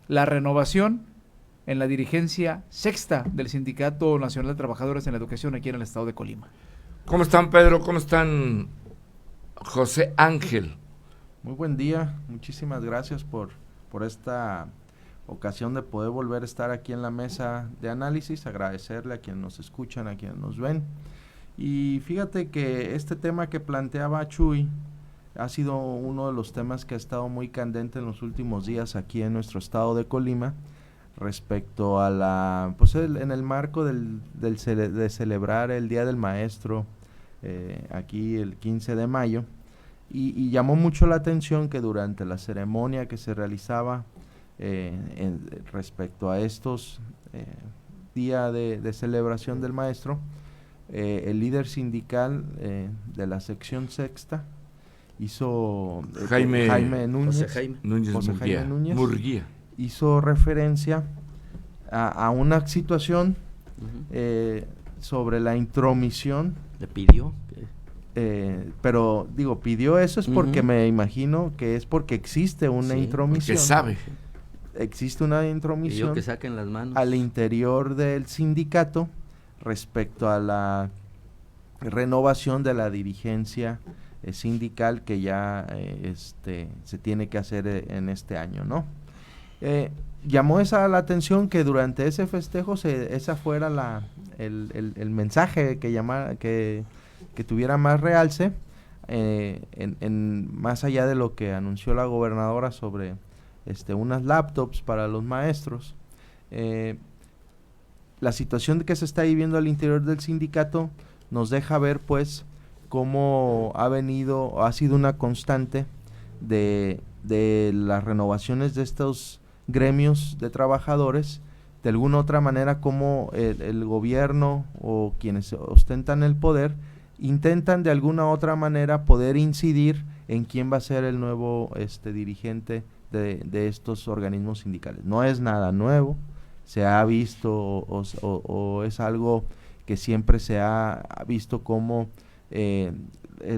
la renovación en la dirigencia sexta del Sindicato Nacional de Trabajadores en la Educación aquí en el estado de Colima. ¿Cómo están, Pedro? ¿Cómo están, José Ángel? Muy buen día, muchísimas gracias por esta ocasión de poder volver a estar aquí en la mesa de análisis, agradecerle a quienes nos escuchan, a quienes nos ven. Y fíjate que este tema que planteaba Chuy ha sido uno de los temas que ha estado muy candente en los últimos días aquí en nuestro estado de Colima, respecto a la, pues en el marco de celebrar el Día del Maestro, aquí el 15 de mayo, y llamó mucho la atención que durante la ceremonia que se realizaba respecto a estos día de celebración del maestro, el líder sindical de la sección sexta hizo Jaime Núñez, José Jaime Núñez Murguía hizo referencia a una situación sobre la intromisión. ¿Le pidió? Pero digo, pidió eso es porque me imagino que es porque existe una intromisión. Que sabe. Existe una intromisión que saquen las manos al interior del sindicato respecto a la renovación de la dirigencia sindical que ya se tiene que hacer en este año, ¿no? Llamó la atención que durante ese festejo esa fuera el mensaje que tuviera más realce, más allá de lo que anunció la gobernadora sobre unas laptops para los maestros. La situación que se está viviendo al interior del sindicato nos deja ver pues cómo ha sido una constante de las renovaciones de estos gremios de trabajadores, de alguna otra manera como el gobierno o quienes ostentan el poder intentan de alguna otra manera poder incidir en quién va a ser el nuevo dirigente de estos organismos sindicales. No es nada nuevo, se ha visto o es algo que siempre se ha visto como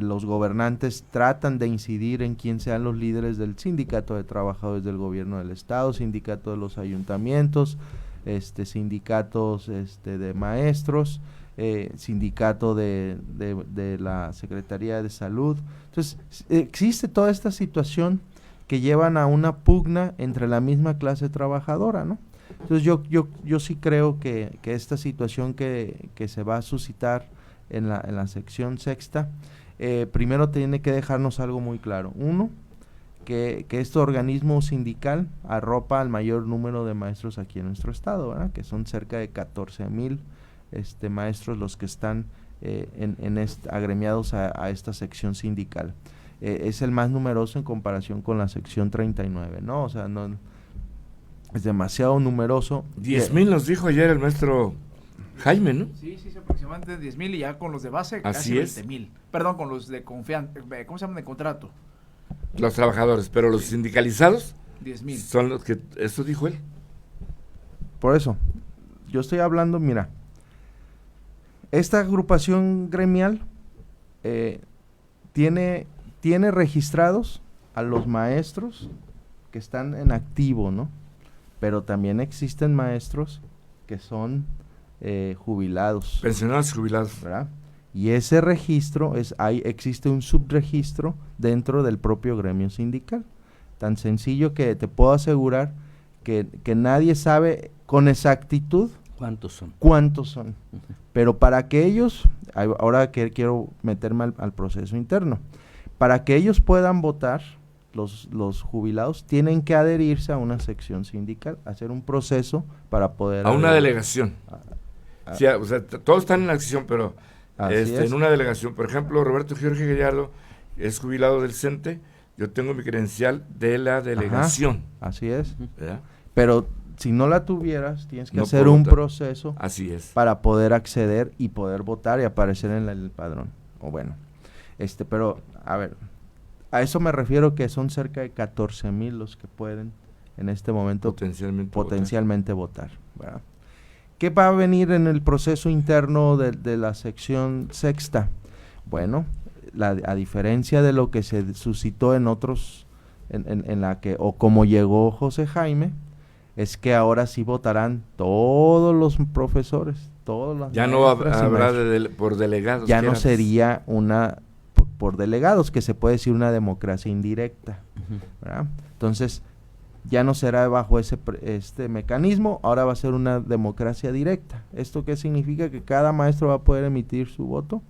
los gobernantes tratan de incidir en quién sean los líderes del sindicato de trabajadores del gobierno del estado, sindicato de los ayuntamientos, sindicatos de maestros, sindicato de la Secretaría de Salud. Entonces, existe toda esta situación que llevan a una pugna entre la misma clase trabajadora, ¿no? Entonces yo sí creo que esta situación que se va a suscitar en la sección sexta, primero tiene que dejarnos algo muy claro. Uno, que este organismo sindical arropa al mayor número de maestros aquí en nuestro estado, ¿verdad? Que son cerca de 14,000 maestros los que están agremiados a esta sección sindical. Es el más numeroso en comparación con la sección 39, ¿no? O sea, no es demasiado numeroso. 10,000 nos dijo ayer el maestro Jaime, ¿no? Sí, aproximadamente 10,000 y ya con los de base Así casi es. 20,000. Perdón, con los de confianza, ¿cómo se llaman? De contrato. Los trabajadores, pero los sindicalizados 10,000. son los que, eso dijo él. Por eso, yo estoy hablando, mira, esta agrupación gremial tiene registrados a los maestros que están en activo, ¿no? Pero también existen maestros que son jubilados. Pensionados y jubilados. ¿Verdad? Y ese registro, existe un subregistro dentro del propio gremio sindical. Tan sencillo que te puedo asegurar que nadie sabe con exactitud ¿cuántos son? Uh-huh. Pero para que ellos, ahora que quiero meterme al proceso interno, para que ellos puedan votar, los jubilados tienen que adherirse a una sección sindical, hacer un proceso para poder... A una delegación. Sí, o sea, todos están en la sección, pero en una delegación. Por ejemplo, Roberto Jorge Gallardo es jubilado del CENTE, yo tengo mi credencial de la delegación. Ajá, así es. ¿Verdad? Pero si no la tuvieras, tienes que No hacer puedo un votar. proceso Así es. para poder acceder y poder votar y aparecer en el padrón. O bueno, pero, a ver, a eso me refiero que son cerca de 14,000 los que pueden en este momento potencialmente votar, ¿verdad? ¿Qué va a venir en el proceso interno de la sección sexta? Bueno, a diferencia de lo que se suscitó en otros, en la que, o como llegó José Jaime, es que ahora sí votarán todos los profesores, todos los ya no habrá por delegados. Ya no sería una por delegados, que se puede decir una democracia indirecta, ¿verdad? Entonces, ya no será bajo este mecanismo, ahora va a ser una democracia directa. ¿Esto qué significa? Que cada maestro va a poder emitir su voto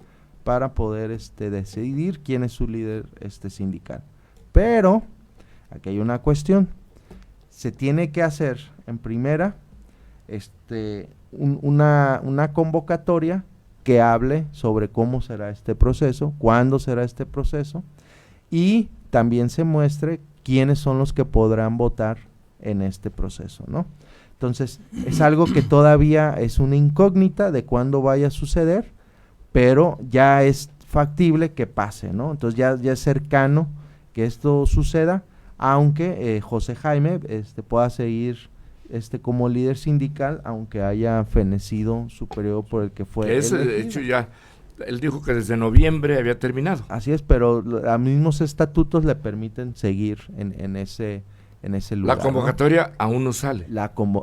para poder decidir quién es su líder sindical. Pero, aquí hay una cuestión, se tiene que hacer en primera una convocatoria que hable sobre cómo será este proceso, cuándo será este proceso, y también se muestre quiénes son los que podrán votar en este proceso, ¿no? Entonces, es algo que todavía es una incógnita de cuándo vaya a suceder, pero ya es factible que pase, ¿no? Entonces ya es cercano que esto suceda, aunque José Jaime pueda seguir como líder sindical, aunque haya fenecido su periodo por el que fue elegido. De hecho, ya él dijo que desde noviembre había terminado. Así es, pero los mismos estatutos le permiten seguir en ese lugar. La convocatoria, ¿no? Aún no sale.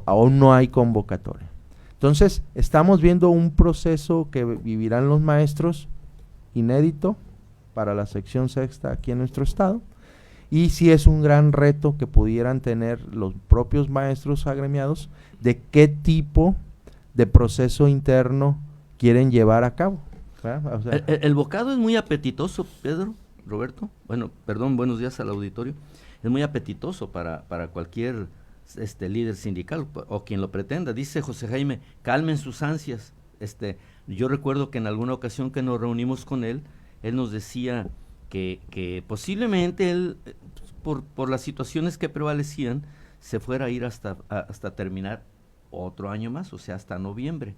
Aún no hay convocatoria. Entonces, estamos viendo un proceso que vivirán los maestros inédito para la sección sexta aquí en nuestro estado, y sí es un gran reto que pudieran tener los propios maestros agremiados de qué tipo de proceso interno quieren llevar a cabo. O sea, el bocado es muy apetitoso, Pedro, Roberto, buenos días al auditorio, es muy apetitoso para cualquier líder sindical o quien lo pretenda. Dice José Jaime, calmen sus ansias. Yo recuerdo que en alguna ocasión que nos reunimos con él nos decía que posiblemente él, por las situaciones que prevalecían, se fuera a ir hasta terminar otro año más, o sea, hasta noviembre.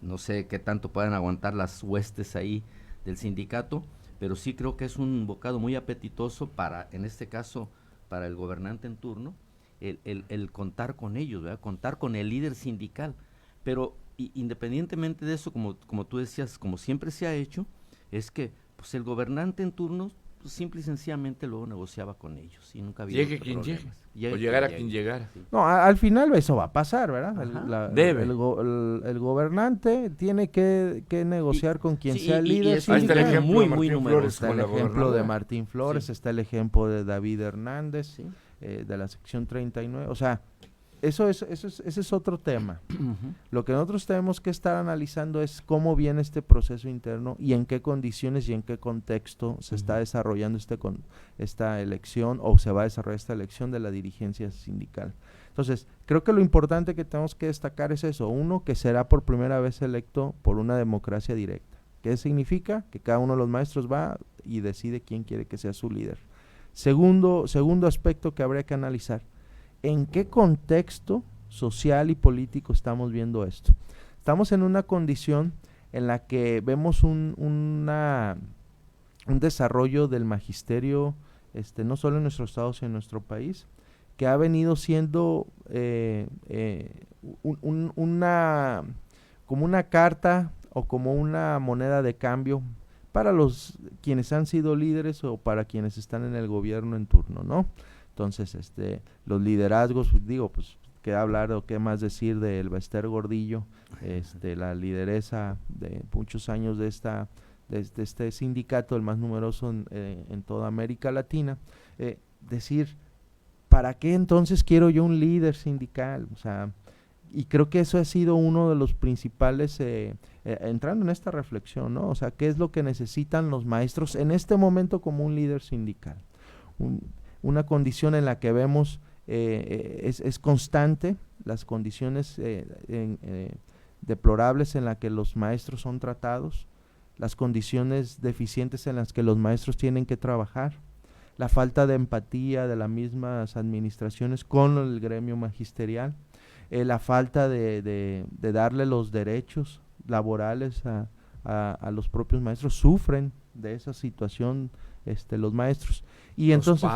No sé qué tanto puedan aguantar las huestes ahí del sindicato, pero sí creo que es un bocado muy apetitoso en este caso, para el gobernante en turno, el contar con ellos, ¿verdad? Contar con el líder sindical. Pero independientemente de eso, como tú decías, como siempre se ha hecho, es que pues el gobernante en turno pues, simple y sencillamente luego negociaba con ellos y nunca había llegue quien llegue, o llegara quien llegara. Sí. No, al final eso va a pasar, ¿verdad? Debe. El gobernante tiene que negociar con quien sea el líder. Ahí está el ejemplo muy numeroso. Está el ejemplo de Martín Flores, está el ejemplo de David Hernández, de la sección 39, o sea, ese es otro tema. Lo que nosotros tenemos que estar analizando es cómo viene este proceso interno y en qué condiciones y en qué contexto se está desarrollando esta elección, o se va a desarrollar esta elección de la dirigencia sindical. Entonces, creo que lo importante que tenemos que destacar es eso. Uno, que será por primera vez electo por una democracia directa. ¿Qué significa? Que cada uno de los maestros va y decide quién quiere que sea su líder. Segundo aspecto que habría que analizar: ¿en qué contexto social y político estamos viendo esto? Estamos en una condición en la que vemos un desarrollo del magisterio, no solo en nuestro estado, sino en nuestro país, que ha venido siendo como una carta o como una moneda de cambio para quienes han sido líderes o para quienes están en el gobierno en turno, ¿no? Entonces, los liderazgos, pues, qué hablar o qué más decir de Elbester Gordillo, la lideresa de muchos años de este sindicato, el más numeroso en toda América Latina. Decir, ¿para qué entonces quiero yo un líder sindical? O sea, y creo que eso ha sido uno de los principales, entrando en esta reflexión, ¿no? O sea, ¿qué es lo que necesitan los maestros en este momento como un líder sindical? Una condición en la que vemos es constante las condiciones deplorables en las que los maestros son tratados, las condiciones deficientes en las que los maestros tienen que trabajar, la falta de empatía de las mismas administraciones con el gremio magisterial, la falta de darle los derechos laborales a los propios maestros. Sufren de esa situación los maestros. Y entonces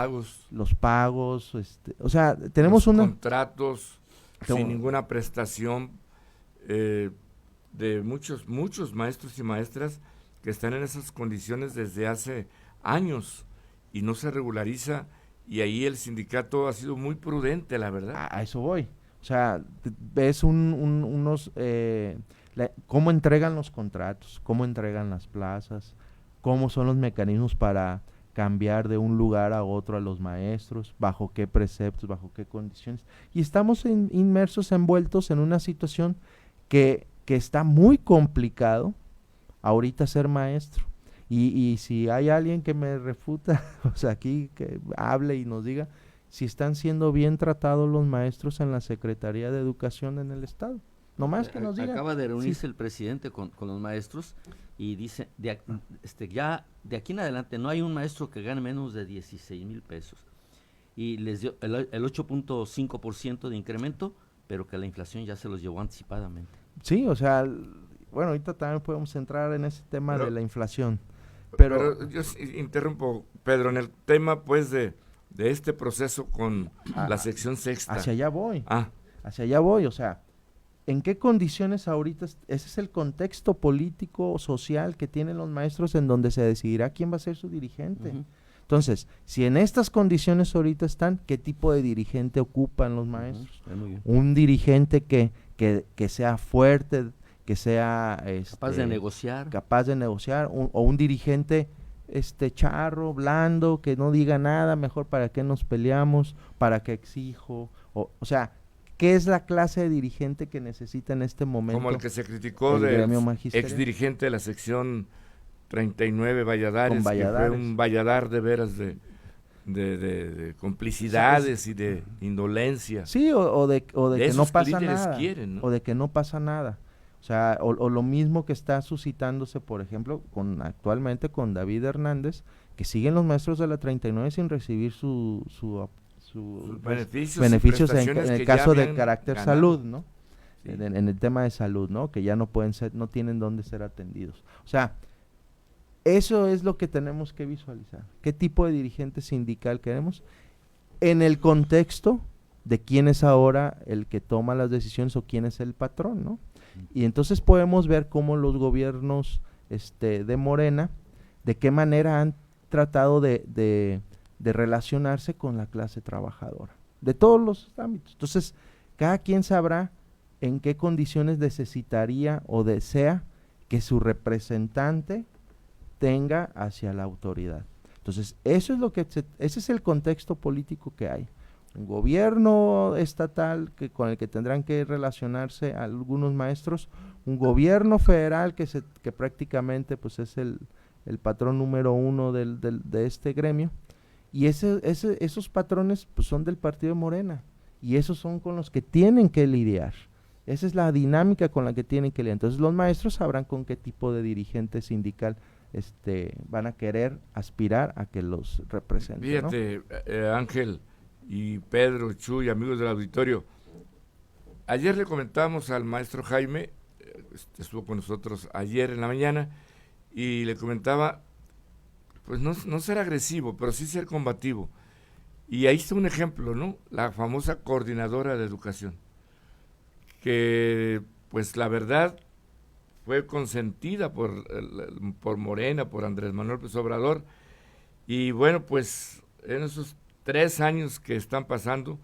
los pagos, o sea, tenemos contratos sin ninguna prestación de muchos maestros y maestras que están en esas condiciones desde hace años y no se regulariza, y ahí el sindicato ha sido muy prudente, la verdad. A eso voy. O sea, ves unos, cómo entregan los contratos, cómo entregan las plazas, cómo son los mecanismos para cambiar de un lugar a otro a los maestros, bajo qué preceptos, bajo qué condiciones. Y estamos inmersos, envueltos en una situación que está muy complicado ahorita ser maestro. Y si hay alguien que me refuta, o sea, aquí que hable y nos diga si están siendo bien tratados los maestros en la Secretaría de Educación en el Estado. No más que nos digan. Acaba de reunirse el presidente con los maestros y dice, ya de aquí en adelante no hay un maestro que gane menos de 16,000 pesos. Y les dio el 8.5% de incremento, pero que la inflación ya se los llevó anticipadamente. Sí, o sea, bueno, ahorita también podemos entrar en ese tema de la inflación. Pero yo interrumpo, Pedro, en el tema pues de este proceso con la sección sexta. Hacia allá voy. Hacia allá voy, o sea, ¿en qué condiciones ahorita? Ese es el contexto político, social que tienen los maestros en donde se decidirá quién va a ser su dirigente. Uh-huh. Entonces, si en estas condiciones ahorita están, ¿qué tipo de dirigente ocupan los maestros? Uh-huh. Muy bien. Un dirigente que sea fuerte, que sea capaz de negociar, o un dirigente charro, blando, que no diga nada, mejor para qué nos peleamos, para qué exijo, o sea, ¿qué es la clase de dirigente que necesita en este momento? Como el que se criticó del ex dirigente de la sección 39 Valladares, que fue un Valladar de veras de complicidades y de indolencia. Sí, o de que no pasa nada. Quieren, ¿no? O de que no pasa nada. O sea, o lo mismo que está suscitándose, por ejemplo, actualmente con David Hernández, que siguen los maestros de la 39 sin recibir sus beneficios en el caso de carácter ganado. Salud, ¿no? Sí. En el tema de salud, ¿no? Que ya no tienen dónde ser atendidos. O sea, eso es lo que tenemos que visualizar. ¿Qué tipo de dirigente sindical queremos? En el contexto de quién es ahora el que toma las decisiones o quién es el patrón, ¿no? Y entonces podemos ver cómo los gobiernos de Morena, de qué manera han tratado de relacionarse con la clase trabajadora, de todos los ámbitos. Entonces, cada quien sabrá en qué condiciones necesitaría o desea que su representante tenga hacia la autoridad. Entonces, eso es ese es el contexto político que hay. Un gobierno estatal con el que tendrán que relacionarse algunos maestros, un gobierno federal que prácticamente pues es el patrón número uno de este gremio, y esos patrones pues son del partido de Morena, y esos son con los que tienen que lidiar. Esa es la dinámica con la que tienen que lidiar. Entonces los maestros sabrán con qué tipo de dirigente sindical van a querer aspirar a que los representen. Fíjate, ¿no? Ángel y Pedro, Chuy, amigos del auditorio, ayer le comentábamos al maestro Jaime, estuvo con nosotros ayer en la mañana, y le comentaba, pues no ser agresivo, pero sí ser combativo. Y ahí está un ejemplo, ¿no? La famosa coordinadora de educación, que pues la verdad fue consentida por Morena, por Andrés Manuel López Obrador, y bueno, pues en esos 3 años que están pasando,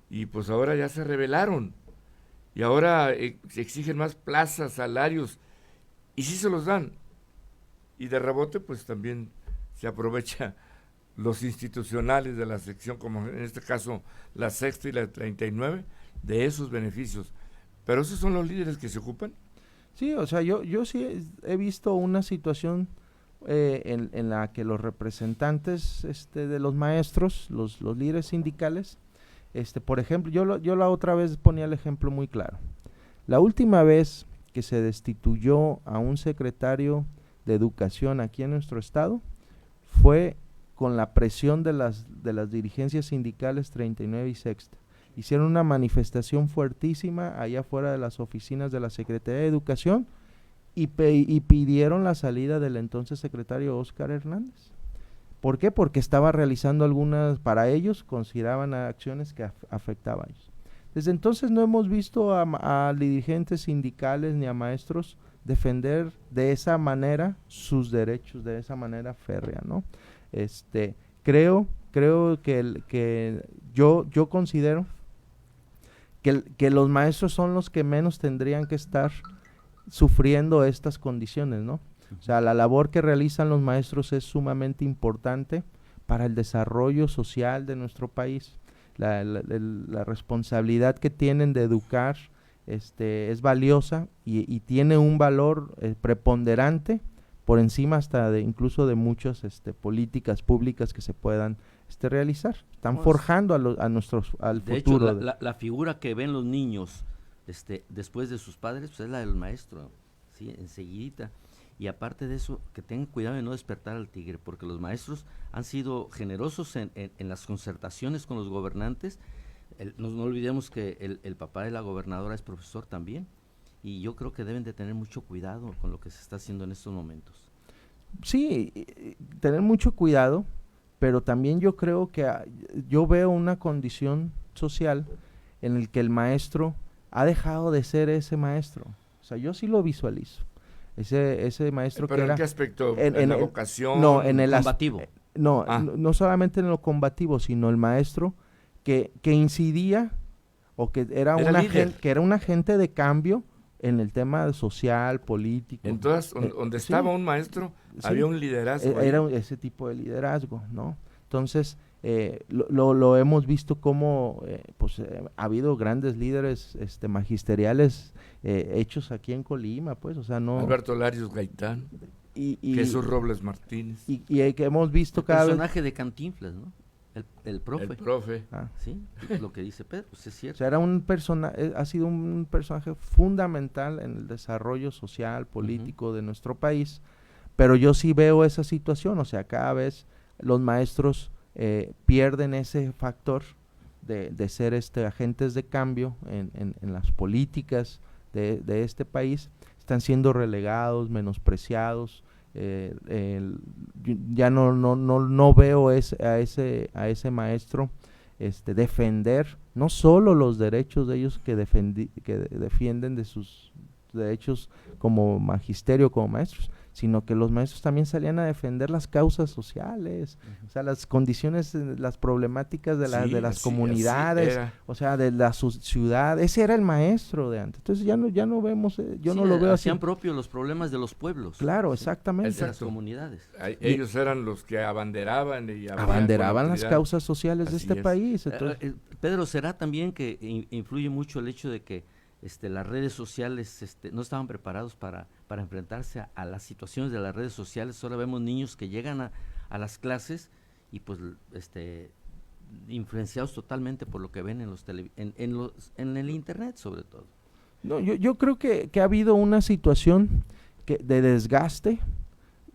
y pues ahora ya se rebelaron, y ahora exigen más plazas, salarios, y sí se los dan, y de rebote pues también se aprovecha los institucionales de la sección, como en este caso la sexta y la 39, de esos beneficios. Pero esos son los líderes que se ocupan. Sí, o sea, yo sí he visto una situación en la que los representantes de los maestros, los líderes sindicales, por ejemplo, yo la otra vez ponía el ejemplo muy claro. La última vez que se destituyó a un secretario de educación aquí en nuestro estado fue con la presión de las dirigencias sindicales 39 y sexta. Hicieron una manifestación fuertísima allá afuera de las oficinas de la Secretaría de Educación y pidieron la salida del entonces secretario Óscar Hernández. ¿Por qué? Porque estaba realizando para ellos consideraban acciones que afectaban a ellos. Desde entonces no hemos visto a dirigentes sindicales ni a maestros defender de esa manera sus derechos, de esa manera férrea, ¿no? Creo que yo considero que los maestros son los que menos tendrían que estar sufriendo estas condiciones, ¿no? O sea, la labor que realizan los maestros es sumamente importante para el desarrollo social de nuestro país. La responsabilidad que tienen de educar es valiosa y tiene un valor preponderante por encima hasta de incluso de muchas políticas públicas que se puedan realizar. Están forjando al de futuro. Hecho, la figura que ven los niños después de sus padres pues es la del maestro, ¿sí? Enseguidita. Y aparte de eso, que tengan cuidado de no despertar al tigre, porque los maestros han sido generosos en las concertaciones con los gobernantes. No olvidemos que el papá de la gobernadora es profesor también, y yo creo que deben de tener mucho cuidado con lo que se está haciendo en estos momentos. Sí, tener mucho cuidado, pero también yo creo que yo veo una condición social en el que el maestro ha dejado de ser ese maestro. O sea, yo sí lo visualizo. Ese maestro ¿Pero que en era... qué aspecto? ¿En la vocación? No, en el... Combativo. No solamente en lo combativo, sino el maestro que incidía o que era un agente de cambio en el tema social, político. Entonces, donde estaba un maestro, había un liderazgo. Era ese tipo de liderazgo, ¿no? Entonces, lo hemos visto como ha habido grandes líderes magisteriales hechos aquí en Colima, pues, o sea, no... Alberto Larios Gaitán, Jesús Robles Martínez. Y que hemos visto el cada personaje de Cantinflas, ¿no? El profe. El profe. Sí, lo que dice Pedro, pues es cierto. O sea, ha sido un personaje fundamental en el desarrollo social, político de nuestro país, pero yo sí veo esa situación, o sea, cada vez los maestros pierden ese factor de ser agentes de cambio en las políticas de este país, están siendo relegados, menospreciados. Ya no veo a ese maestro defender no solo los derechos de ellos que defienden de sus derechos como magisterio, como maestros, sino que los maestros también salían a defender las causas sociales, o sea, las condiciones, las problemáticas de las comunidades, o sea, de la ciudad. Ese era el maestro de antes. Entonces ya no vemos, yo no lo veo así. Hacían propios los problemas de los pueblos. Claro, exactamente. De las comunidades. Ellos eran los que abanderaban las causas sociales de este país. Entonces, Pedro, ¿será también que influye mucho el hecho de que las redes sociales no estaban preparados para enfrentarse a las situaciones de las redes sociales? Ahora vemos niños que llegan a las clases y pues influenciados totalmente por lo que ven en el internet, sobre todo. No, yo creo que ha habido una situación de desgaste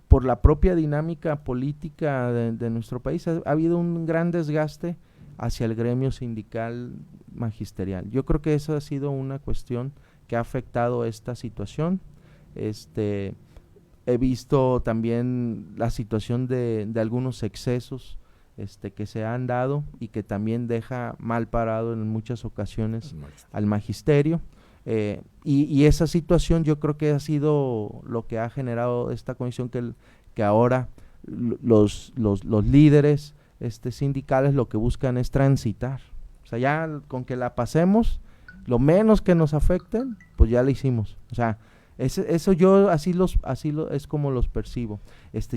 por la propia dinámica política de nuestro país. Ha habido un gran desgaste hacia el gremio sindical magisterial. Yo creo que esa ha sido una cuestión que ha afectado esta situación. He visto también la situación de algunos excesos que se han dado y que también deja mal parado en muchas ocasiones al magisterio. Y esa situación yo creo que ha sido lo que ha generado esta condición que ahora los líderes sindicales lo que buscan es transitar. O sea, ya con que la pasemos, lo menos que nos afecten, pues ya la hicimos. O sea, eso yo es como los percibo.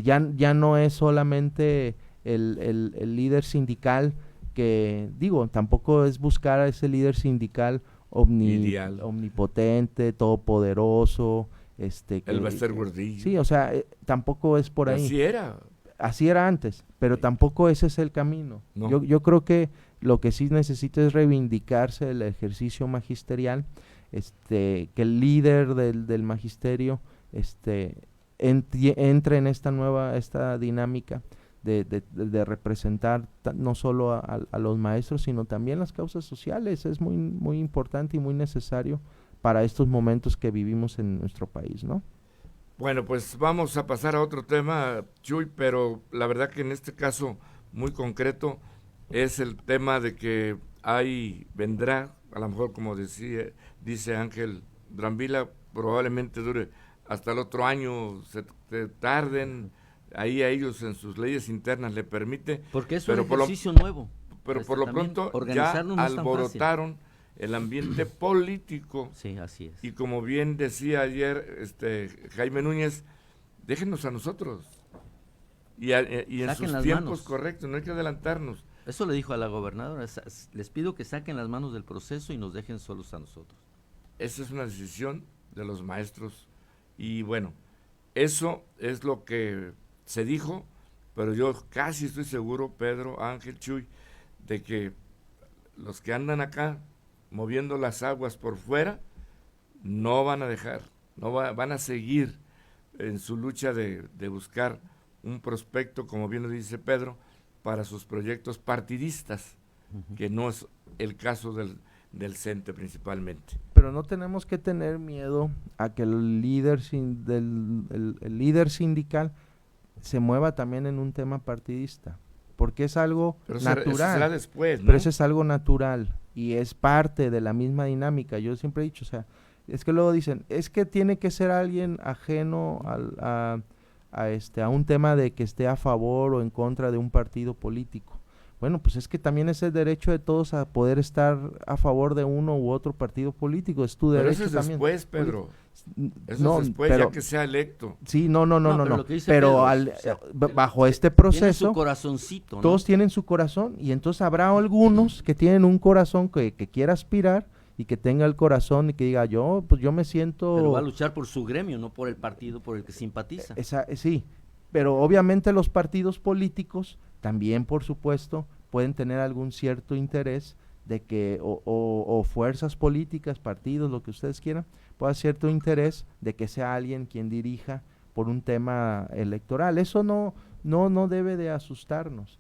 Ya no es solamente el líder sindical que, tampoco es buscar a ese líder sindical omnipotente, todopoderoso, el Bester Gordillo. Sí, o sea, tampoco es por ahí. Así era antes, pero tampoco ese es el camino. No. Yo creo que lo que sí necesita es reivindicarse el ejercicio magisterial, que el líder del magisterio entre en esta dinámica de representar no solo a los maestros, sino también las causas sociales. Es muy, muy importante y muy necesario para estos momentos que vivimos en nuestro país, ¿no? Bueno, pues vamos a pasar a otro tema, Chuy, pero la verdad que en este caso muy concreto es el tema de que vendrá, a lo mejor como dice Ángel Brambila, probablemente dure hasta el otro año, se tarden, ahí a ellos en sus leyes internas le permite. Porque es un ejercicio nuevo. Pero por lo pronto ya alborotaron el ambiente político. Sí, así es. Y como bien decía ayer Jaime Núñez, déjenos a nosotros. Y en Saquen sus las tiempos manos. correctos, no hay que adelantarnos. Eso le dijo a la gobernadora, les pido que saquen las manos del proceso y nos dejen solos a nosotros. Esa es una decisión de los maestros. Y bueno, eso es lo que se dijo, pero yo casi estoy seguro, Pedro, Ángel, Chuy, de que los que andan acá moviendo las aguas por fuera no van a dejar, van a seguir en su lucha de buscar un prospecto, como bien lo dice Pedro, para sus proyectos partidistas, que no es el caso del CENTE principalmente. Pero no tenemos que tener miedo a que el líder el líder sindical se mueva también en un tema partidista, porque es algo natural. Eso será después, ¿no? Pero eso es algo natural y es parte de la misma dinámica. Yo siempre he dicho, o sea, es que luego dicen, es que tiene que ser alguien ajeno a un tema de que esté a favor o en contra de un partido político. Bueno, pues es que también es el derecho de todos a poder estar a favor de uno u otro partido político, es tu derecho eso es también. después, Pedro. Eso No, es después, pero, ya que sea electo. Sí, no. Lo que dice Pero Pedro, bajo este tiene proceso, su corazoncito, ¿no? todos tienen su corazón y entonces habrá algunos que tienen un corazón que quiera aspirar y que tenga el corazón y que diga, yo me siento... Pero va a luchar por su gremio, no por el partido por el que simpatiza. Sí, pero obviamente los partidos políticos también, por supuesto, pueden tener algún cierto interés de que, o fuerzas políticas, partidos, lo que ustedes quieran, pueda cierto interés de que sea alguien quien dirija por un tema electoral. Eso no debe de asustarnos.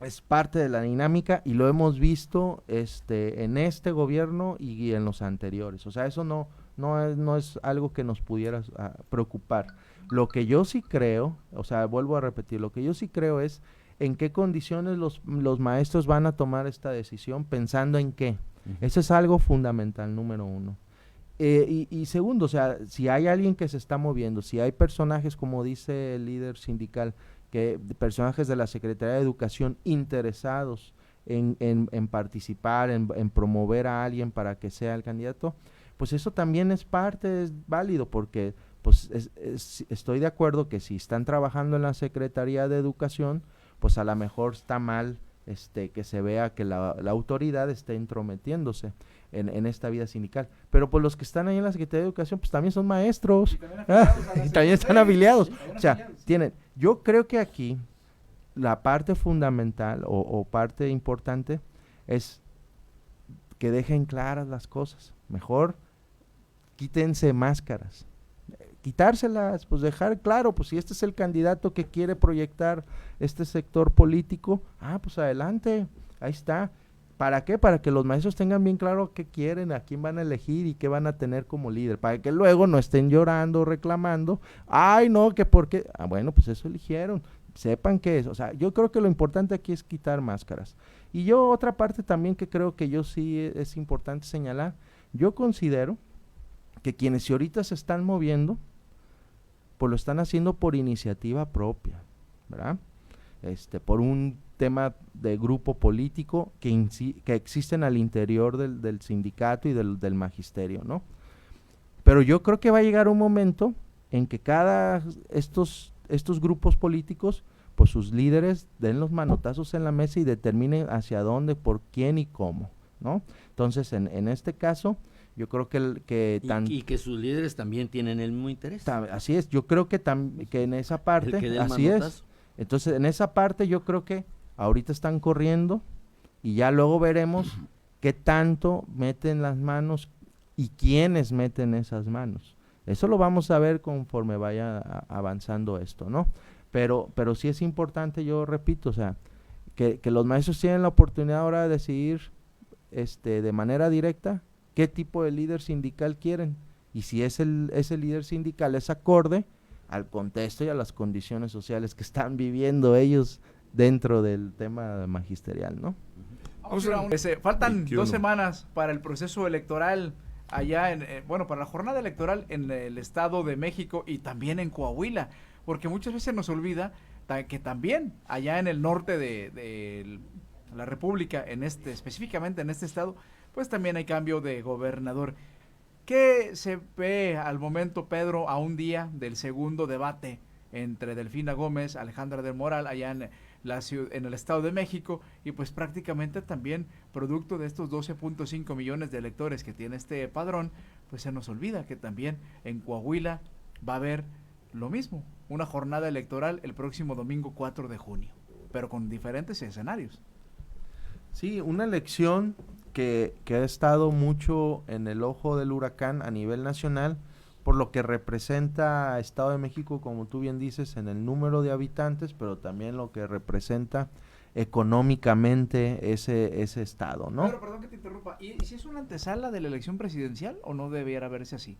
Es parte de la dinámica y lo hemos visto en este gobierno y en los anteriores. O sea, eso no es algo que nos pudiera preocupar. Lo que yo sí creo, o sea, vuelvo a repetir, lo que yo sí creo es en qué condiciones los maestros van a tomar esta decisión, pensando en qué. Eso es algo fundamental, número uno. Y segundo, o sea, si hay alguien que se está moviendo, si hay personajes, como dice el líder sindical, personajes de la Secretaría de Educación interesados en participar, en promover a alguien para que sea el candidato, pues eso también es válido, porque pues estoy de acuerdo que si están trabajando en la Secretaría de Educación, pues a lo mejor está mal que se vea que la autoridad esté entrometiéndose en esta vida sindical. Pero pues los que están ahí en la Secretaría de Educación, pues también son maestros. Y también están afiliados. O sea, yo creo que aquí la parte fundamental o parte importante es que dejen claras las cosas. Mejor quítense máscaras. Quitárselas, pues dejar claro, pues si este es el candidato que quiere proyectar este sector político, pues adelante, ahí está. ¿Para qué? Para que los maestros tengan bien claro qué quieren, a quién van a elegir y qué van a tener como líder, para que luego no estén llorando, reclamando, ay no, que por qué, bueno, pues eso eligieron, sepan qué es. O sea, yo creo que lo importante aquí es quitar máscaras. Y yo otra parte también que creo que yo sí es importante señalar, yo considero que quienes ahorita se están moviendo, pues lo están haciendo por iniciativa propia, ¿verdad? Por un tema de grupo político que existen al interior del sindicato y del magisterio, ¿no? Pero yo creo que va a llegar un momento en que estos grupos políticos, pues sus líderes den los manotazos en la mesa y determinen hacia dónde, por quién y cómo, ¿no? Entonces, en este caso, yo creo que y que sus líderes también tienen el mismo interés. Así es, yo creo que en esa parte, así es. Entonces, en esa parte yo creo que ahorita están corriendo y ya luego veremos qué tanto meten las manos y quiénes meten esas manos. Eso lo vamos a ver conforme vaya avanzando esto, ¿no? Pero sí es importante, yo repito, o sea, que los maestros tienen la oportunidad ahora de decidir de manera directa qué tipo de líder sindical quieren y si ese líder sindical es acorde al contexto y a las condiciones sociales que están viviendo ellos dentro del tema magisterial, ¿no? Faltan 21. 2 semanas para el proceso electoral allá para la jornada electoral en el Estado de México y también en Coahuila, porque muchas veces nos olvida que también allá en el norte de la República, específicamente en este estado, pues también hay cambio de gobernador. ¿Qué se ve al momento, Pedro, a un día del segundo debate entre Delfina Gómez, Alejandra del Moral, allá en en el Estado de México, y pues prácticamente también producto de estos 12.5 millones de electores que tiene este padrón, pues se nos olvida que también en Coahuila va a haber lo mismo, una jornada electoral el próximo domingo 4 de junio, pero con diferentes escenarios. Sí, una elección que ha estado mucho en el ojo del huracán a nivel nacional, por lo que representa Estado de México, como tú bien dices, en el número de habitantes, pero también lo que representa económicamente ese estado, ¿no? Pero perdón que te interrumpa, ¿y si es una antesala de la elección presidencial o no debiera verse así?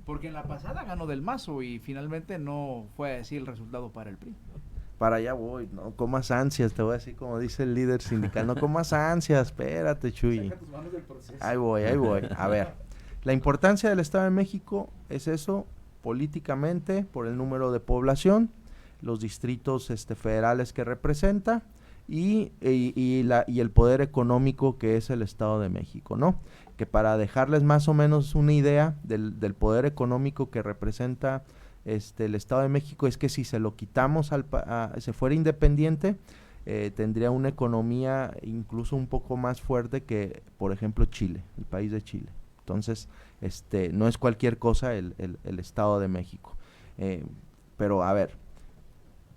Porque en la pasada ganó Del Mazo y finalmente no fue así el resultado para el PRI. Para allá voy, no comas ansias, te voy a decir como dice el líder sindical, no comas ansias, espérate, Chuy. Saca tus manos del proceso. Ahí voy. A ver, la importancia del Estado de México es eso, políticamente, por el número de población, los distritos federales que representa y el poder económico que es el Estado de México, ¿no? Que para dejarles más o menos una idea del poder económico que representa el Estado de México, es que si se lo quitamos, se fuera independiente, tendría una economía incluso un poco más fuerte que, por ejemplo, Chile, el país de Chile. Entonces, no es cualquier cosa el Estado de México. Pero, a ver,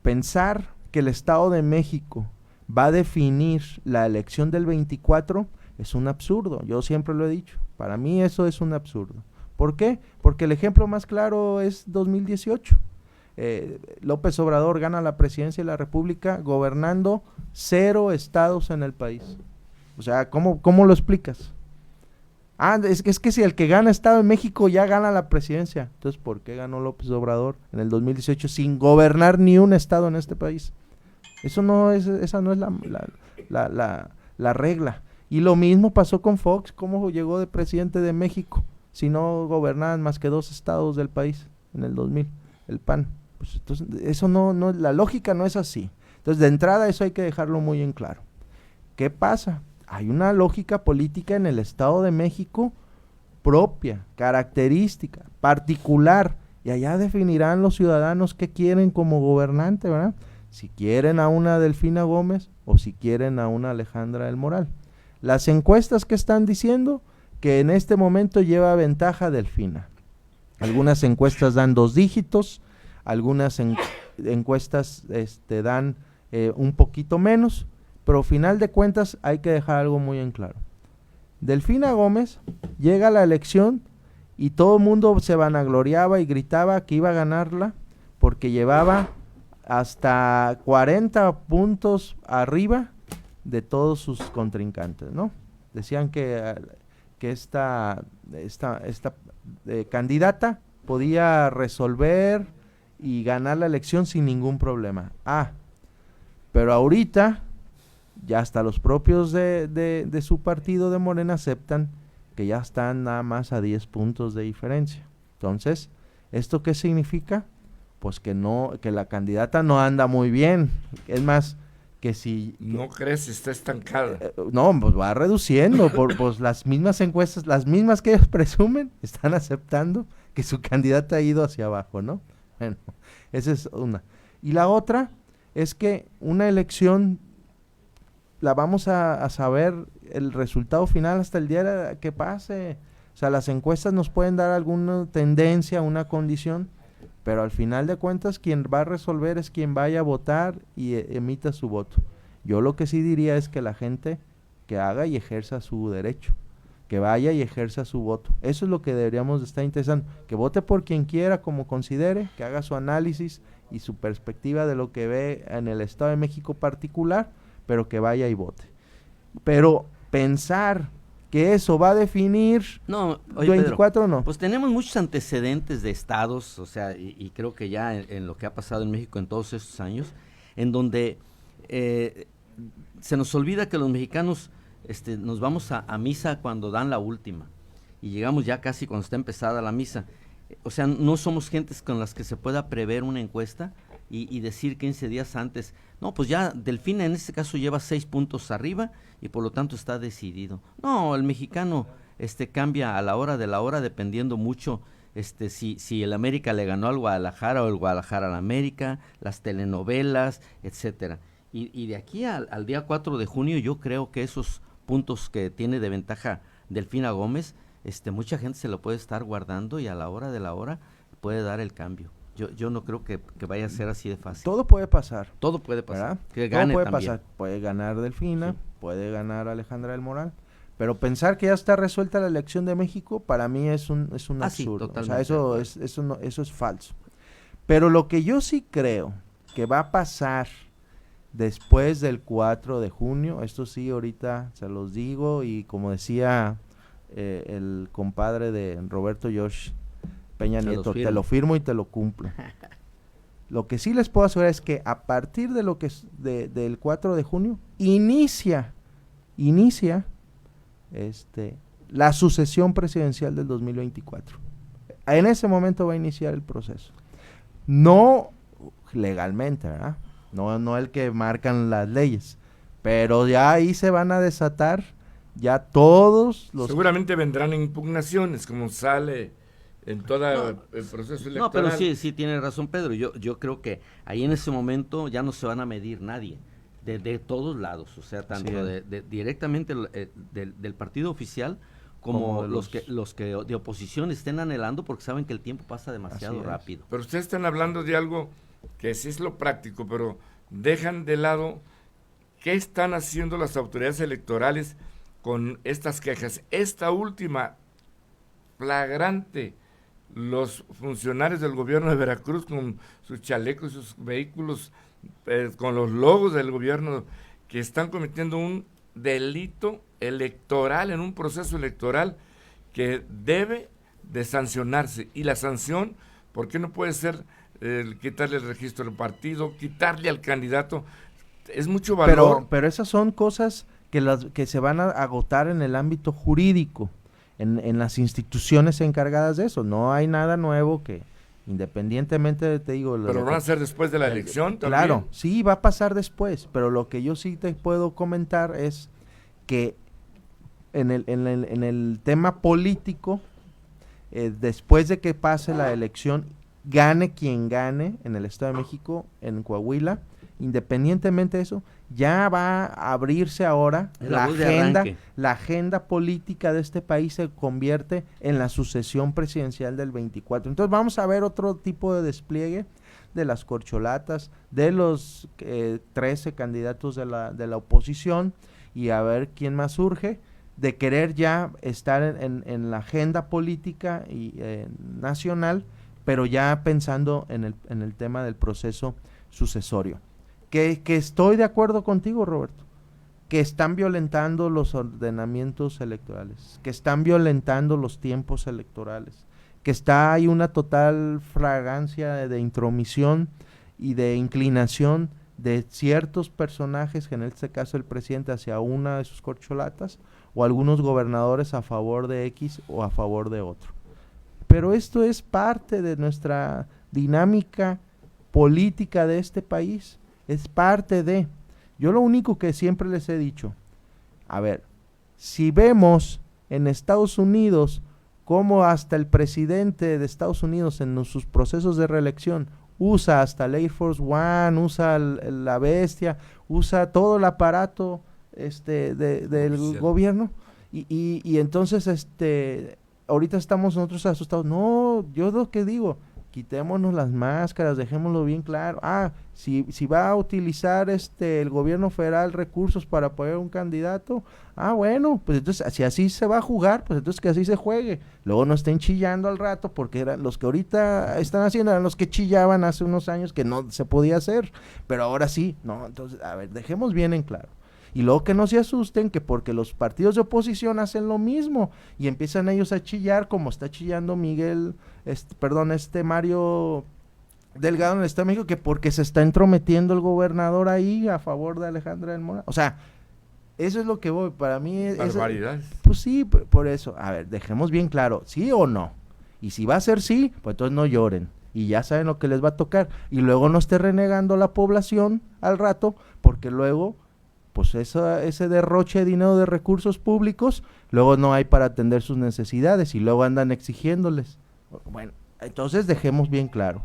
pensar que el Estado de México va a definir la elección del 24 es un absurdo. Yo siempre lo he dicho. Para mí eso es un absurdo. ¿Por qué? Porque el ejemplo más claro es 2018. López Obrador gana la presidencia de la República gobernando 0 estados en el país. O sea, ¿cómo lo explicas? Es que si el que gana Estado de México ya gana la presidencia. Entonces, ¿por qué ganó López Obrador en el 2018 sin gobernar ni un estado en este país? Esa no es la regla. Y lo mismo pasó con Fox. ¿Cómo llegó de presidente de México si no gobernaban más que 2 estados del país en el 2000? El PAN. Pues entonces, eso no, la lógica no es así. Entonces, de entrada, eso hay que dejarlo muy en claro. ¿Qué pasa? Hay una lógica política en el Estado de México propia, característica, particular, y allá definirán los ciudadanos qué quieren como gobernante, ¿verdad? Si quieren a una Delfina Gómez o si quieren a una Alejandra del Moral. Las encuestas que están diciendo que en este momento lleva ventaja Delfina. Algunas encuestas dan 2 dígitos, algunas encuestas dan un poquito menos, pero final de cuentas hay que dejar algo muy en claro. Delfina Gómez llega a la elección y todo el mundo se vanagloriaba y gritaba que iba a ganarla porque llevaba hasta 40 puntos arriba de todos sus contrincantes, ¿no? Decían que esta candidata podía resolver y ganar la elección sin ningún problema. Pero ahorita ya hasta los propios de su partido de Morena aceptan que ya están nada más a 10 puntos de diferencia. Entonces, ¿esto qué significa? Pues que la candidata no anda muy bien. Es más, que si... No crece, está estancada. No, pues va reduciendo. Pues las mismas encuestas, las mismas que ellos presumen, están aceptando que su candidata ha ido hacia abajo, ¿no? Bueno, esa es una. Y la otra es que una elección la vamos a saber el resultado final hasta el día que pase. O sea, las encuestas nos pueden dar alguna tendencia, una condición, pero al final de cuentas quien va a resolver es quien vaya a votar y emita su voto. Yo lo que sí diría es que la gente que haga y ejerza su derecho, que vaya y ejerza su voto. Eso es lo que deberíamos estar interesando, que vote por quien quiera, como considere, que haga su análisis y su perspectiva de lo que ve en el Estado de México particular, pero que vaya y vote. Pero pensar que eso va a definir no, oye, 24 Pedro, no. Pues tenemos muchos antecedentes de estados, o sea, y creo que ya en lo que ha pasado en México en todos estos años, en donde se nos olvida que los mexicanos nos vamos a misa cuando dan la última y llegamos ya casi cuando está empezada la misa. O sea, no somos gentes con las que se pueda prever una encuesta y decir 15 días antes, no, pues ya Delfina en este caso lleva 6 puntos arriba y por lo tanto está decidido. No, el mexicano cambia a la hora de la hora dependiendo mucho si el América le ganó al Guadalajara o el Guadalajara al América, las telenovelas, etcétera. Y de aquí al día 4 de junio yo creo que esos puntos que tiene de ventaja Delfina Gómez, mucha gente se lo puede estar guardando y a la hora de la hora puede dar el cambio. Yo no creo que vaya a ser así de fácil. Todo puede pasar. Todo puede pasar. ¿Verdad? Que gane todo puede también. pasar. Puede ganar Delfina, Sí. puede ganar Alejandra del Moral. Pero pensar que ya está resuelta la elección de México, para mí es un Sí, absurdo. O sea, totalmente. eso es falso. Pero lo que yo sí creo que va a pasar después del 4 de junio, esto sí ahorita se los digo, y como decía el compadre de Roberto Josh Peña Nieto, te lo firmo y te lo cumplo. Lo que sí les puedo asegurar es que a partir de lo que es del 4 de junio inicia la sucesión presidencial del 2024. En ese momento va a iniciar el proceso. No legalmente, ¿verdad? No el que marcan las leyes, pero ya ahí se van a desatar ya todos los... Seguramente vendrán impugnaciones, como sale en todo el proceso electoral. No, pero sí tiene razón Pedro. Yo creo que ahí en ese momento ya no se van a medir nadie, de todos lados, o sea, tanto directamente del partido oficial como los que de oposición estén anhelando, porque saben que el tiempo pasa demasiado rápido. Pero ustedes están hablando de algo que sí es lo práctico, pero dejan de lado qué están haciendo las autoridades electorales con estas quejas. Esta última, flagrante, los funcionarios del gobierno de Veracruz con sus chalecos, sus vehículos, con los logos del gobierno, que están cometiendo un delito electoral en un proceso electoral que debe de sancionarse. Y la sanción, ¿por qué no puede ser quitarle el registro del partido, quitarle al candidato? Es mucho valor. Pero esas son cosas que se van a agotar en el ámbito jurídico, en las instituciones encargadas de eso. No hay nada nuevo que, independientemente, te digo... Pero van a ser después de la elección también. Claro, sí, va a pasar después, pero lo que yo sí te puedo comentar es que en el tema político, después de que pase la elección, gane quien gane en el Estado de México, en Coahuila, independientemente de eso, ya va a abrirse ahora la agenda política de este país, se convierte en la sucesión presidencial del 24. Entonces vamos a ver otro tipo de despliegue de las corcholatas, de los 13 candidatos de la oposición, y a ver quién más surge, de querer ya estar en la agenda política y nacional, pero ya pensando en el tema del proceso sucesorio. Que estoy de acuerdo contigo, Roberto, que están violentando los ordenamientos electorales, que están violentando los tiempos electorales, que hay una total fragancia de intromisión y de inclinación de ciertos personajes, que en este caso el presidente, hacia una de sus corcholatas, o algunos gobernadores a favor de X o a favor de otro. Pero esto es parte de nuestra dinámica política de este país, es parte de... Yo lo único que siempre les he dicho, a ver, si vemos en Estados Unidos cómo hasta el presidente de Estados Unidos en sus procesos de reelección usa hasta el Air Force One, usa la bestia, usa todo el aparato del gobierno, y entonces ahorita estamos nosotros asustados. No, yo lo que digo, quitémonos las máscaras, dejémoslo bien claro. Si va a utilizar el gobierno federal recursos para apoyar a un candidato, bueno, pues entonces si así se va a jugar, pues entonces que así se juegue. Luego no estén chillando al rato, porque eran los que ahorita están haciendo, eran los que chillaban hace unos años que no se podía hacer, pero ahora sí. No, entonces, a ver, dejemos bien en claro. Y luego que no se asusten que porque los partidos de oposición hacen lo mismo y empiezan ellos a chillar, como está chillando Mario Delgado en el Estado de México, que porque se está entrometiendo el gobernador ahí a favor de Alejandra del Moral. O sea, eso es lo que voy, para mí... Barbaridad. Pues sí, por eso, a ver, dejemos bien claro, sí o no. Y si va a ser sí, pues entonces no lloren. y ya saben lo que les va a tocar, y luego no esté renegando la población al rato, porque luego pues ese derroche de dinero de recursos públicos, luego no hay para atender sus necesidades y luego andan exigiéndoles. Bueno, entonces dejemos bien claro,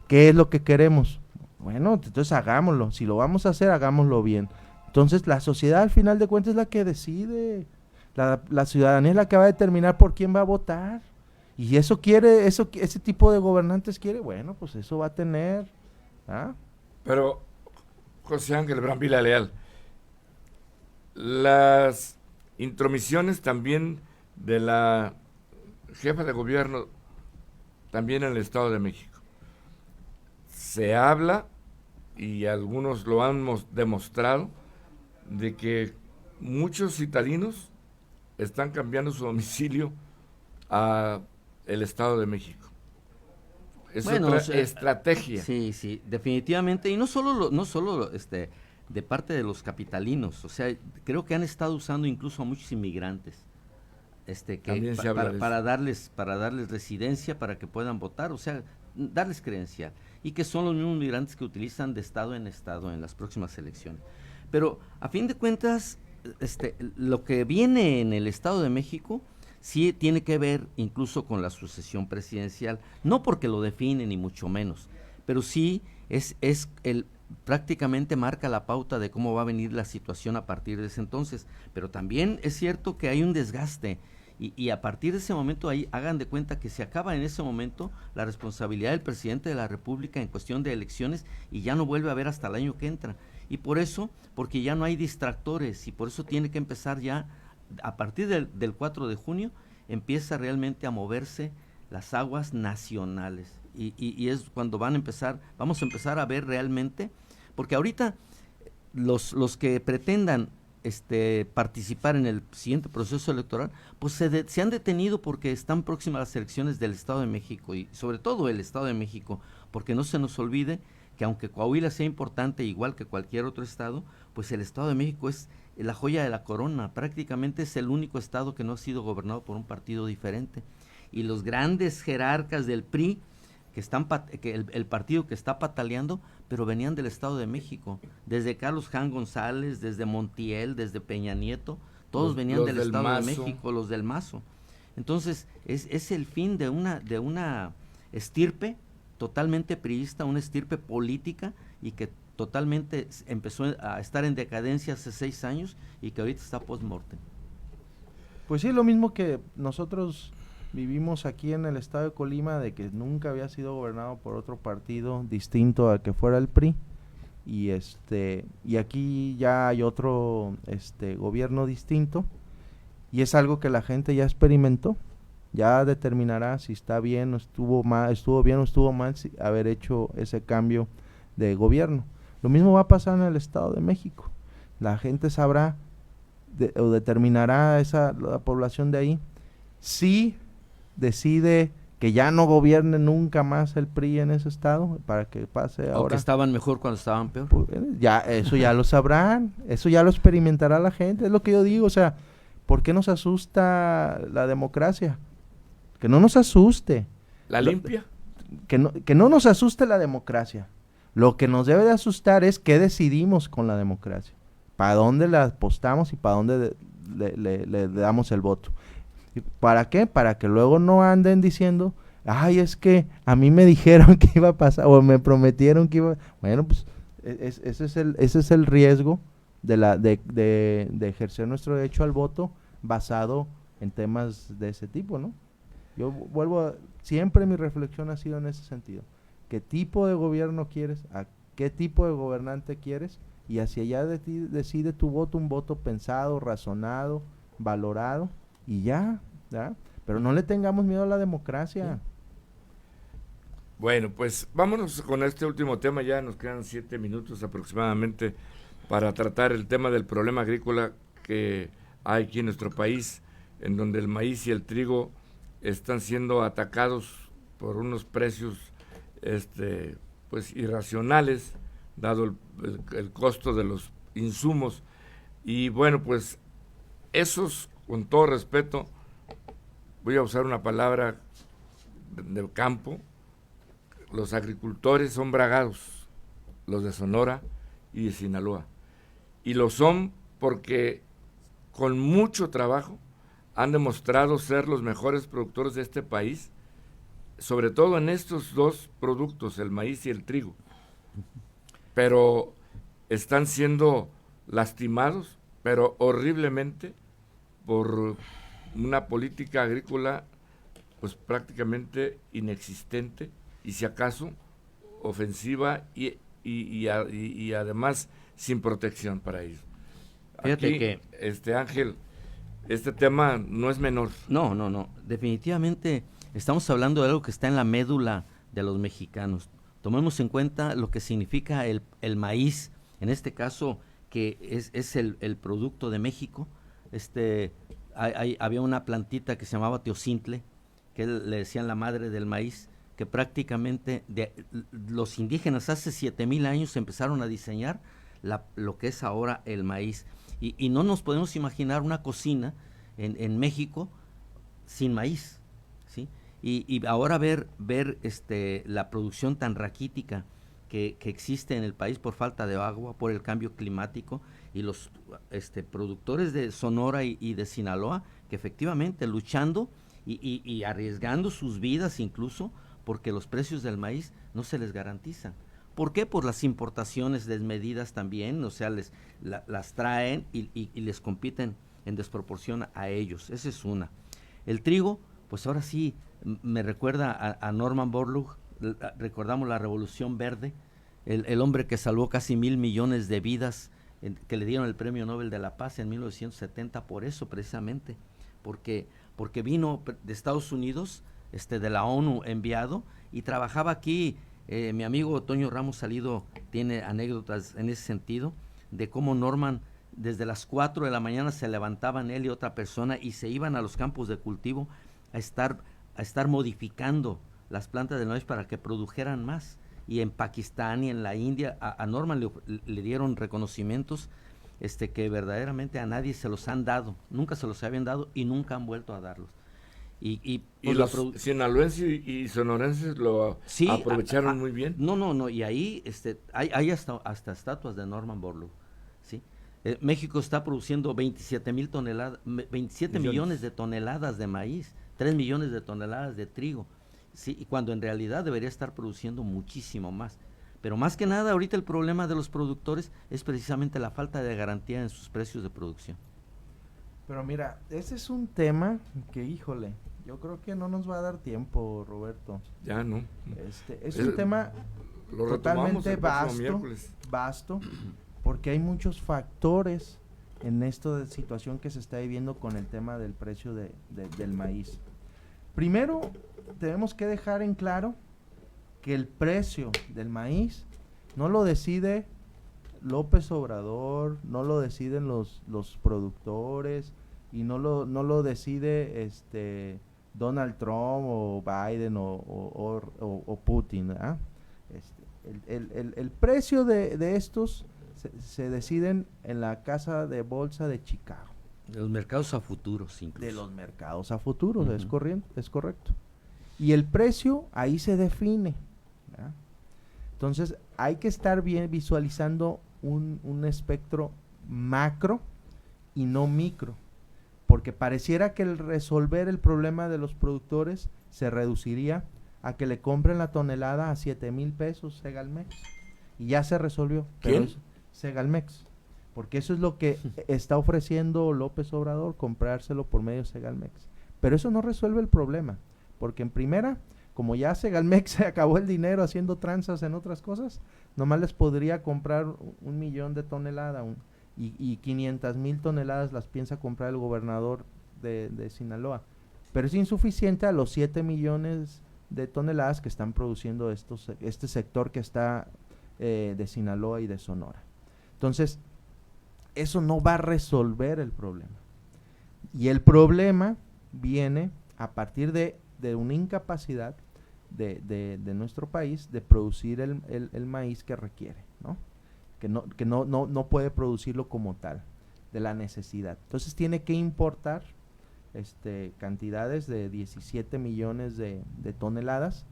¿qué es lo que queremos? Bueno, entonces hagámoslo, si lo vamos a hacer, hagámoslo bien. Entonces la sociedad al final de cuentas es la que decide, la ciudadanía es la que va a determinar por quién va a votar. Y eso quiere, ese tipo de gobernantes quiere, bueno, pues eso va a tener. ¿Ah? Pero, José Ángel Brambila Leal, las intromisiones también de la jefa de gobierno, también en el Estado de México. Se habla, y algunos lo han demostrado, de que muchos citadinos están cambiando su domicilio a el Estado de México. Es otra estrategia. Sí, definitivamente, y no solo de parte de los capitalinos, o sea, creo que han estado usando incluso a muchos inmigrantes, para darles residencia, para que puedan votar, o sea, darles credencial, y que son los mismos migrantes que utilizan de estado en las próximas elecciones. Pero a fin de cuentas, lo que viene en el Estado de México sí tiene que ver incluso con la sucesión presidencial, no porque lo define ni mucho menos, pero sí prácticamente marca la pauta de cómo va a venir la situación a partir de ese entonces, pero también es cierto que hay un desgaste y a partir de ese momento ahí hagan de cuenta que se acaba en ese momento la responsabilidad del presidente de la República en cuestión de elecciones y ya no vuelve a haber hasta el año que entra, y por eso, porque ya no hay distractores y por eso tiene que empezar ya a partir del 4 de junio empieza realmente a moverse las aguas nacionales y es cuando vamos a empezar a ver realmente, porque ahorita los que pretendan participar en el siguiente proceso electoral, pues se han detenido porque están próximas las elecciones del Estado de México y sobre todo el Estado de México, porque no se nos olvide que aunque Coahuila sea importante igual que cualquier otro estado, pues el Estado de México es la joya de la corona, prácticamente es el único estado que no ha sido gobernado por un partido diferente. Y los grandes jerarcas del PRI, el partido que está pataleando, pero venían del Estado de México, desde Carlos Jan González, desde Montiel, desde Peña Nieto, todos venían del Estado de México, los del Mazo. Entonces, es el fin de una estirpe totalmente priista, una estirpe política y que totalmente empezó a estar en decadencia hace 6 años y que ahorita está post-mortem. Pues sí, lo mismo que nosotros vivimos aquí en el estado de Colima, de que nunca había sido gobernado por otro partido distinto a que fuera el PRI, y aquí ya hay otro gobierno distinto, y es algo que la gente ya experimentó, ya determinará si está bien o estuvo bien o estuvo mal haber hecho ese cambio de gobierno. Lo mismo va a pasar en el Estado de México. La gente sabrá o determinará la población de ahí si decide que ya no gobierne nunca más el PRI en ese estado para que pase ahora. O que estaban mejor cuando estaban peor. Pues, eso ya lo sabrán, eso ya lo experimentará la gente, es lo que yo digo, o sea, ¿por qué nos asusta la democracia? Que no nos asuste. ¿La limpia? Que no nos asuste la democracia. Lo que nos debe de asustar es qué decidimos con la democracia. ¿Para dónde la apostamos y para dónde le damos el voto? ¿Para qué? Para que luego no anden diciendo, ay, es que a mí me dijeron que iba a pasar o me prometieron que iba. Bueno, pues ese es el riesgo de ejercer nuestro derecho al voto basado en temas de ese tipo, ¿no? Yo siempre mi reflexión ha sido en ese sentido. ¿Qué tipo de gobierno quieres? ¿A qué tipo de gobernante quieres? Y hacia allá decide tu voto, un voto pensado, razonado, valorado, y ya. Pero no le tengamos miedo a la democracia. Bueno, pues vámonos con este último tema, ya nos quedan 7 minutos aproximadamente para tratar el tema del problema agrícola que hay aquí en nuestro país, en donde el maíz y el trigo están siendo atacados por unos precios pues irracionales, dado el costo de los insumos. Y bueno, pues esos, con todo respeto, voy a usar una palabra de campo, los agricultores son bragados, los de Sonora y de Sinaloa. Y lo son porque con mucho trabajo han demostrado ser los mejores productores de este país, sobre todo en estos dos productos, el maíz y el trigo. Pero están siendo lastimados, pero horriblemente, por una política agrícola pues prácticamente inexistente, y si acaso ofensiva y además sin protección para ellos. Fíjate Aquí, que Ángel, este tema no es menor. No, definitivamente estamos hablando de algo que está en la médula de los mexicanos. Tomemos en cuenta lo que significa el maíz, en este caso que es el producto de México. Había una plantita que se llamaba teocintle, que le decían la madre del maíz, que prácticamente los indígenas hace 7,000 años empezaron a diseñar lo que es ahora el maíz. Y no nos podemos imaginar una cocina en México sin maíz, ¿sí? Y ahora ver la producción tan raquítica que existe en el país por falta de agua, por el cambio climático, y los productores de Sonora y de Sinaloa, que efectivamente luchando y arriesgando sus vidas incluso, porque los precios del maíz no se les garantizan. ¿Por qué? Por las importaciones desmedidas también, o sea, las traen y les compiten en desproporción a ellos. Esa es una. El trigo, pues ahora sí, me recuerda a Norman Borlaug, recordamos la Revolución Verde, el hombre que salvó casi 1,000 millones de vidas, que le dieron el Premio Nobel de la Paz en 1970 por eso precisamente, porque vino de Estados Unidos, de la ONU enviado, y trabajaba aquí. Mi amigo Toño Ramos Salido tiene anécdotas en ese sentido, de cómo Norman desde las 4 de la mañana se levantaban él y otra persona y se iban a los campos de cultivo a estar modificando las plantas de maíz para que produjeran más. Y en Pakistán y en la India a Norman le dieron reconocimientos que verdaderamente a nadie se los han dado, nunca se los habían dado y nunca han vuelto a darlos. Y los sinaloenses y sonorenses lo aprovecharon muy bien. No, y ahí hay hasta estatuas de Norman Borlaug, ¿sí? México está produciendo 27 millones de toneladas de maíz, 3 millones de toneladas de trigo, ¿sí? Y cuando en realidad debería estar produciendo muchísimo más. Pero más que nada, ahorita el problema de los productores es precisamente la falta de garantía en sus precios de producción. Pero mira, ese es un tema que, híjole, yo creo que no nos va a dar tiempo, Roberto. Ya no. Es un tema totalmente vasto, porque hay muchos factores en esta situación que se está viviendo con el tema del precio del maíz. Primero, tenemos que dejar en claro que el precio del maíz no lo decide López Obrador, no lo deciden los productores, y no lo decide Donald Trump o Biden o Putin, ¿eh? El precio de estos se deciden en la casa de bolsa de Chicago. De los mercados a futuros incluso. De los mercados a futuros, es correcto. Y el precio ahí se define, ¿verdad? Entonces hay que estar bien visualizando un espectro macro y no micro, porque pareciera que el resolver el problema de los productores se reduciría a que le compren la tonelada a 7,000 pesos Segalmex, y ya se resolvió. ¿Quién? Segalmex, porque eso es lo que está ofreciendo López Obrador, comprárselo por medio de Segalmex. Pero eso no resuelve el problema, porque en primera, como ya Segalmex se acabó el dinero haciendo tranzas en otras cosas, nomás les podría comprar 1,000,000 de toneladas, y 500,000 toneladas las piensa comprar el gobernador de Sinaloa. Pero es insuficiente a los 7 millones de toneladas que están produciendo este sector que está de Sinaloa y de Sonora. Entonces, eso no va a resolver el problema. Y el problema viene a partir de una incapacidad de nuestro país de producir el maíz que requiere, ¿no? Que no puede producirlo como tal, de la necesidad. Entonces tiene que importar cantidades de 17 millones de toneladas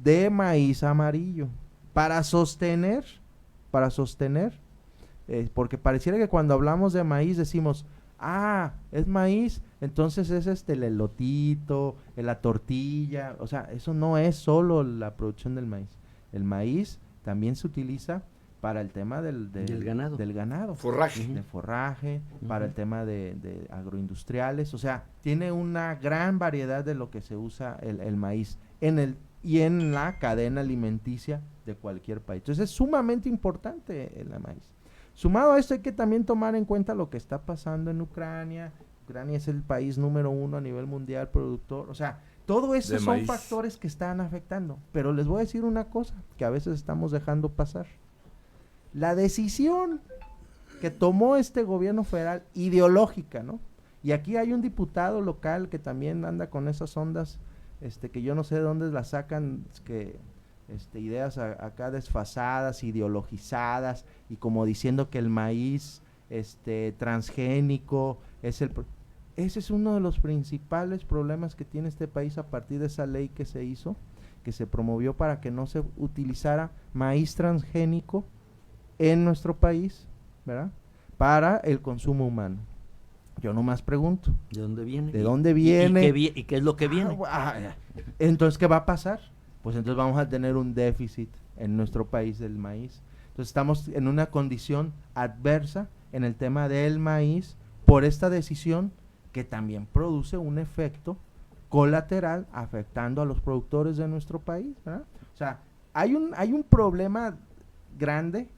de maíz amarillo para sostener, porque pareciera que cuando hablamos de maíz decimos, es maíz, entonces es el elotito, la tortilla, o sea, eso no es solo la producción del maíz. El maíz también se utiliza para el tema del ganado. Forraje. De forraje, para el tema de agroindustriales, o sea, tiene una gran variedad de lo que se usa el maíz en la cadena alimenticia de cualquier país. Entonces es sumamente importante el maíz. Sumado a esto hay que también tomar en cuenta lo que está pasando en Ucrania. Ucrania es el país número 1 a nivel mundial productor, o sea, todo eso son factores que están afectando. Pero les voy a decir una cosa que a veces estamos dejando pasar. La decisión que tomó este gobierno federal, ideológica, ¿no? Y aquí hay un diputado local que también anda con esas ondas, que yo no sé de dónde las sacan, ideas acá desfasadas, ideologizadas, y como diciendo que el maíz transgénico ese es uno de los principales problemas que tiene este país a partir de esa ley que se hizo, que se promovió para que no se utilizara maíz transgénico en nuestro país, ¿verdad? Para el consumo humano. Yo nomás pregunto. ¿De dónde viene? ¿De dónde viene? ¿Y qué es lo que viene? Entonces, ¿qué va a pasar? Pues entonces vamos a tener un déficit en nuestro país del maíz. Entonces estamos en una condición adversa en el tema del maíz por esta decisión que también produce un efecto colateral afectando a los productores de nuestro país, ¿verdad? O sea, hay un problema grande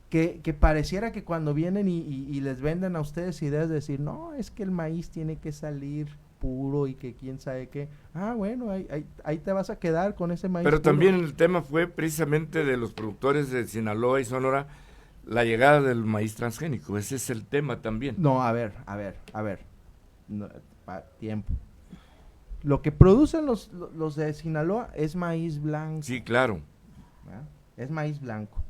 que pareciera que cuando vienen y les venden a ustedes ideas de decir, no, es que el maíz tiene que salir puro y que quién sabe qué. Bueno, ahí te vas a quedar con ese maíz Pero puro. también el tema fue precisamente de los productores de Sinaloa y Sonora, la llegada del maíz transgénico. Ese es el tema también. No, a ver. No, tiempo. Lo que producen los de Sinaloa es maíz blanco. Sí, claro. ¿Verdad? Es maíz blanco.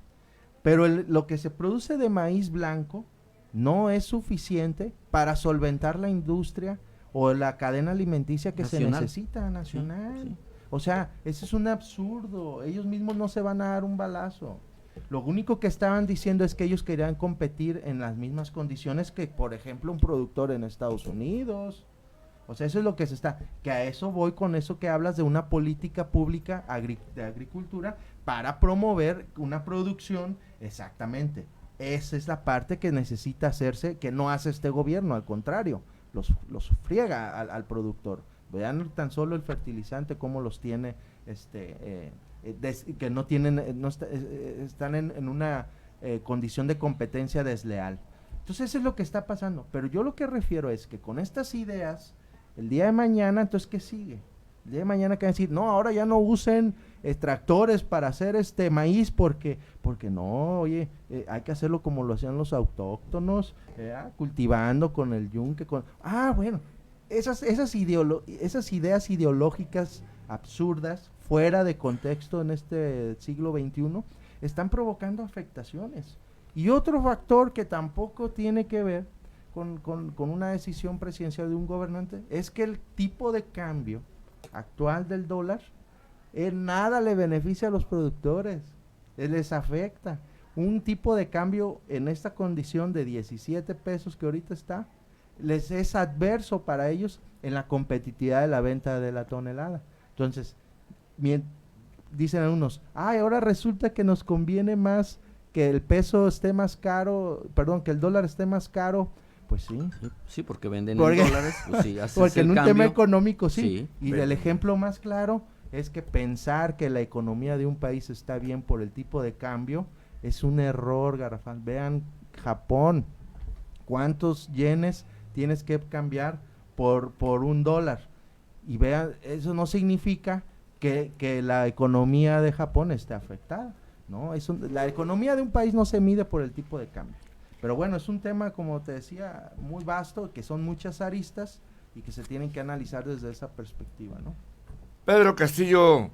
Pero lo que se produce de maíz blanco no es suficiente para solventar la industria o la cadena alimenticia que se necesita nacional. Sí. O sea, ese es un absurdo. Ellos mismos no se van a dar un balazo. Lo único que estaban diciendo es que ellos querían competir en las mismas condiciones que, por ejemplo, un productor en Estados Unidos. O sea, eso es lo que se está... Que a eso voy con eso que hablas de una política pública de agricultura para promover una producción. Exactamente. Esa es la parte que necesita hacerse, que no hace este gobierno, al contrario, los friega al productor. Vean tan solo el fertilizante, cómo los tiene, que no tienen, están en una condición de competencia desleal. Entonces eso es lo que está pasando. Pero yo lo que refiero es que con estas ideas, el día de mañana, entonces, ¿qué sigue? El día de mañana que van a decir, no, ahora ya no usen tractores para hacer maíz porque no, oye, hay que hacerlo como lo hacían los autóctonos, cultivando con el yunque, bueno, esas ideas ideológicas absurdas, fuera de contexto en este siglo XXI, están provocando afectaciones. Y otro factor que tampoco tiene que ver con una decisión presidencial de un gobernante es que el tipo de cambio actual del dólar en nada le beneficia a los productores, les afecta. Un tipo de cambio en esta condición de 17 pesos que ahorita está, les es adverso para ellos en la competitividad de la venta de la tonelada. Entonces, dicen unos, ahora resulta que nos conviene más que el peso esté más caro, que el dólar esté más caro. Pues sí. Sí, porque venden en dólares, pues sí, porque en un cambio. Tema económico sí. Y pero el ejemplo más claro es que pensar que la economía de un país está bien por el tipo de cambio es un error garrafal. Vean Japón, cuántos yenes tienes que cambiar por $1. Y vean, eso no significa que la economía de Japón esté afectada, ¿no? La economía de un país no se mide por el tipo de cambio. Pero bueno, es un tema, como te decía, muy vasto, que son muchas aristas y que se tienen que analizar desde esa perspectiva, ¿no? Pedro Castillo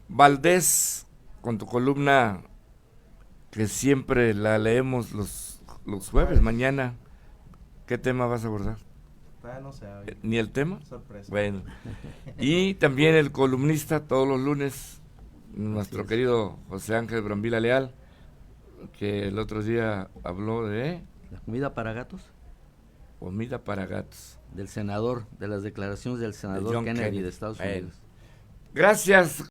Valdés, con tu columna que siempre la leemos los jueves, mañana, ¿qué tema vas a abordar? No sé. ¿Ni el tema? Sorpresa. Bueno. Y también el columnista todos los lunes, nuestro querido José Ángel Brambila Leal, que el otro día habló de ¿La comida para gatos? comida para gatos. Del senador, de las declaraciones del senador John Kennedy Kennedy de Estados Bueno. Unidos. Gracias.